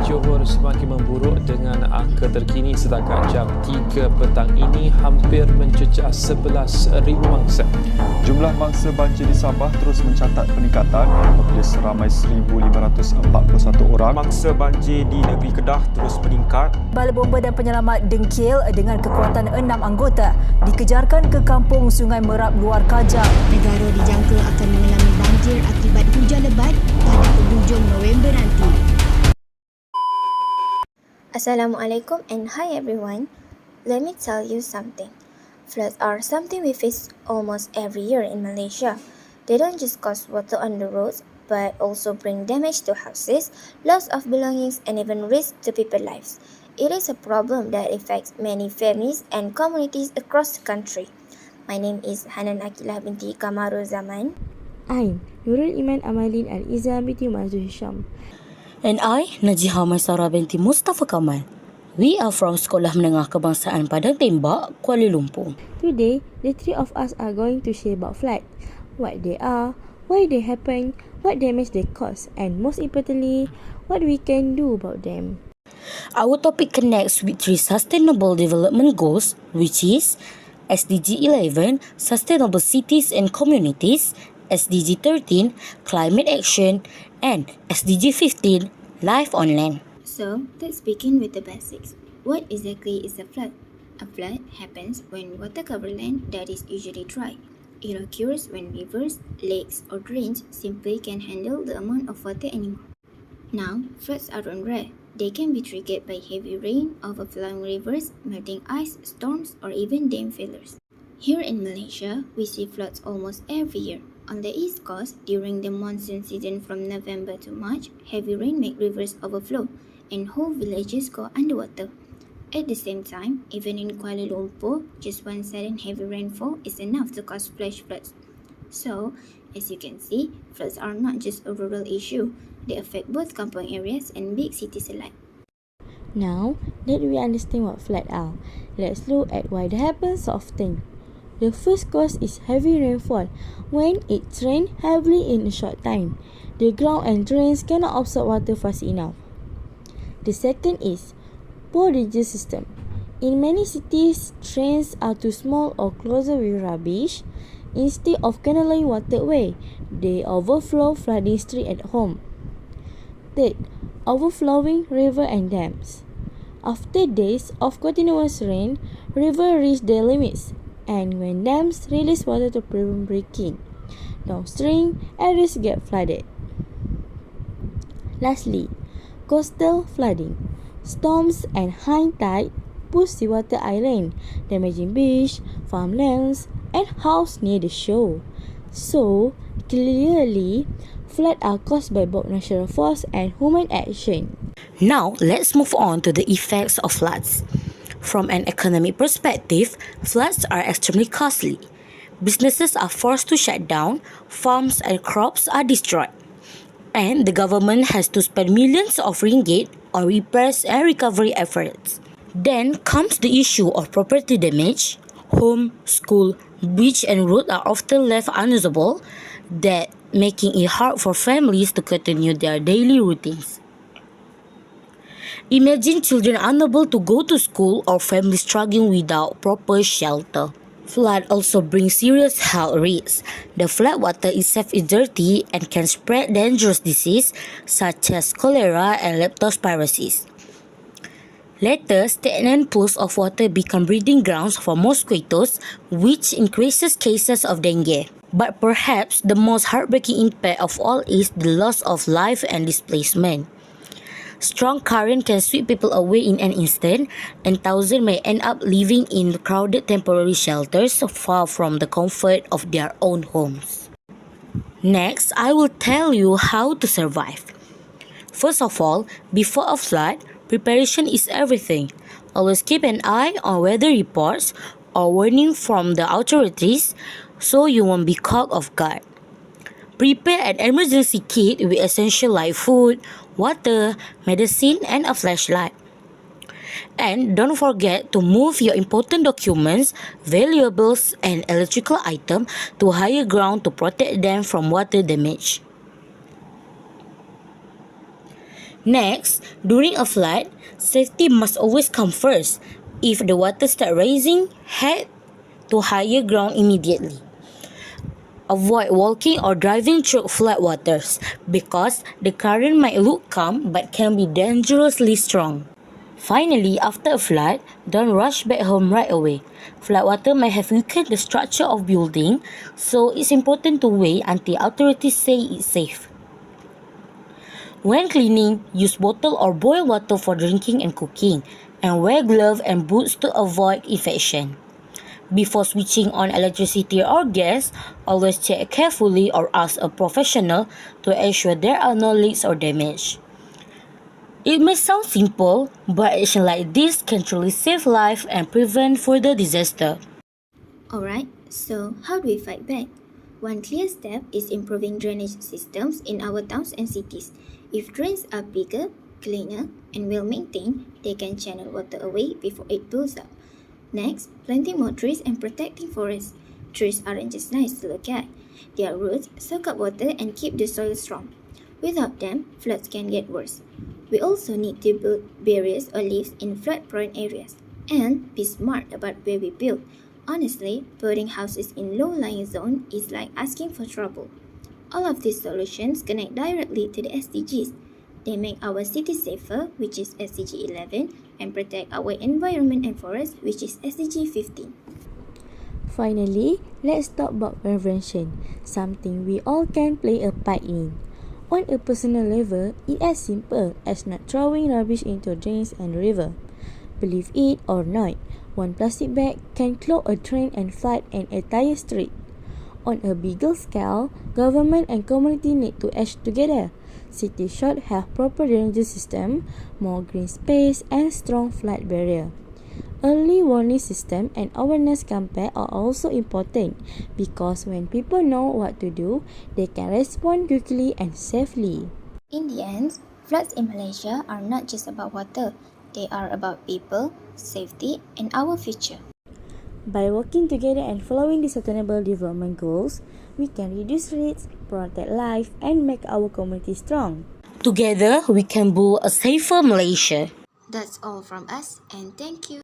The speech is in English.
Johor semakin memburuk dengan angka terkini setakat jam 3 petang ini hampir mencecah 11,000 mangsa. Jumlah mangsa banjir di Sabah terus mencatat peningkatan apabila seramai 1,541 orang. Mangsa banjir di negeri Kedah terus meningkat. Bala bomba dan penyelamat dengkil dengan kekuatan 6 anggota dikejarkan ke kampung Sungai Merap luar Kajang. Negara dijangka akan mengalami banjir akibat hujan lebat pada penghujung November nanti. Assalamualaikum and hi everyone. Let me tell you something. Floods are something we face almost every year in Malaysia. They don't just cause water on the roads, but also bring damage to houses, loss of belongings, and even risk to people's lives. It is a problem that affects many families and communities across the country. My name is Hanan Akilah binti Kamarul Zaman. I'm Nurul Iman Amalin Al-Izzah binti Mazul Hisham. And I, Najihah Maisara binti Mustafa Kamal. We are from Sekolah Menengah Kebangsaan Padang Tembak, Kuala Lumpur. Today, the three of us are going to share about floods, what they are, why they happen, what damage they cause, and most importantly, what we can do about them. Our topic connects with three Sustainable Development Goals, which is SDG 11, Sustainable Cities and Communities, SDG 13, Climate Action, and SDG 15, Life on Land. So, let's begin with the basics. What exactly is a flood? A flood happens when water covers land that is usually dry. It occurs when rivers, lakes, or drains simply can't handle the amount of water anymore. Now, floods aren't rare. They can be triggered by heavy rain, overflowing rivers, melting ice, storms, or even dam failures. Here in Malaysia, we see floods almost every year. On the east coast, during the monsoon season from November to March, heavy rain makes rivers overflow and whole villages go underwater. At the same time, even in Kuala Lumpur, just one sudden heavy rainfall is enough to cause flash floods. So, as you can see, floods are not just a rural issue. They affect both kampung areas and big cities alike. Now that we understand what floods are, let's look at why they happen so often. The first cause is heavy rainfall. When it rains heavily in a short time, the ground and drains cannot absorb water fast enough. The second is poor drainage system. In many cities, drains are too small or closer with rubbish. Instead of canalizing water away, they overflow, flooding streets at home. Third, overflowing river and dams. After days of continuous rain, rivers reach their limits, and when dams release water to prevent breaking, downstream areas get flooded. Lastly, coastal flooding. Storms and high tide push seawater island, damaging beach, farmlands, and houses near the shore. So, clearly, floods are caused by both natural force and human action. Now, let's move on to the effects of floods. From an economic perspective, floods are extremely costly. Businesses are forced to shut down, farms and crops are destroyed, and the government has to spend millions of ringgit on repairs and recovery efforts. Then comes the issue of property damage. Home, school, bridge and road are often left unusable, that making it hard for families to continue their daily routines. Imagine children unable to go to school or families struggling without proper shelter. Flood also brings serious health risks. The flood water itself is dirty and can spread dangerous diseases such as cholera and leptospirosis. Later, stagnant pools of water become breeding grounds for mosquitoes, which increases cases of dengue. But perhaps the most heartbreaking impact of all is the loss of life and displacement. Strong current can sweep people away in an instant, and thousands may end up living in crowded temporary shelters far from the comfort of their own homes. Next, I will tell you how to survive. First of all, before a flood, preparation is everything. Always keep an eye on weather reports or warning from the authorities so you won't be caught off guard. Prepare an emergency kit with essentials like food, water, medicine, and a flashlight. And don't forget to move your important documents, valuables, and electrical items to higher ground to protect them from water damage. Next, during a flood, safety must always come first. If the water starts rising, head to higher ground immediately. Avoid walking or driving through flood waters because the current might look calm but can be dangerously strong. Finally, after a flood, don't rush back home right away. Floodwater may have weakened the structure of building, so it's important to wait until authorities say it's safe. When cleaning, use bottled or boiled water for drinking and cooking, and wear gloves and boots to avoid infection. Before switching on electricity or gas, always check carefully or ask a professional to ensure there are no leaks or damage. It may sound simple, but action like this can truly save lives and prevent further disaster. Alright, so how do we fight back? One clear step is improving drainage systems in our towns and cities. If drains are bigger, cleaner, and well maintained, they can channel water away before it builds up. Next, planting more trees and protecting forests. Trees aren't just nice to look at. Their roots soak up water and keep the soil strong. Without them, floods can get worse. We also need to build barriers or levees in flood-prone areas and be smart about where we build. Honestly, building houses in low-lying zones is like asking for trouble. All of these solutions connect directly to the SDGs. They make our city safer, which is SDG 11, and protect our environment and forests, which is SDG 15. Finally, let's talk about prevention, something we all can play a part in. On a personal level, it's as simple as not throwing rubbish into drains and river. Believe it or not, one plastic bag can clog a drain and flood an entire street. On a bigger scale, government and community need to act together. Cities should have proper drainage system, more green space, and strong flood barrier. Early warning system and awareness campaign are also important because when people know what to do, they can respond quickly and safely. In the end, floods in Malaysia are not just about water. They are about people, safety, and our future. By working together and following the Sustainable Development Goals, we can reduce risks, protect life, and make our community strong. Together, we can build a safer Malaysia. That's all from us, and thank you.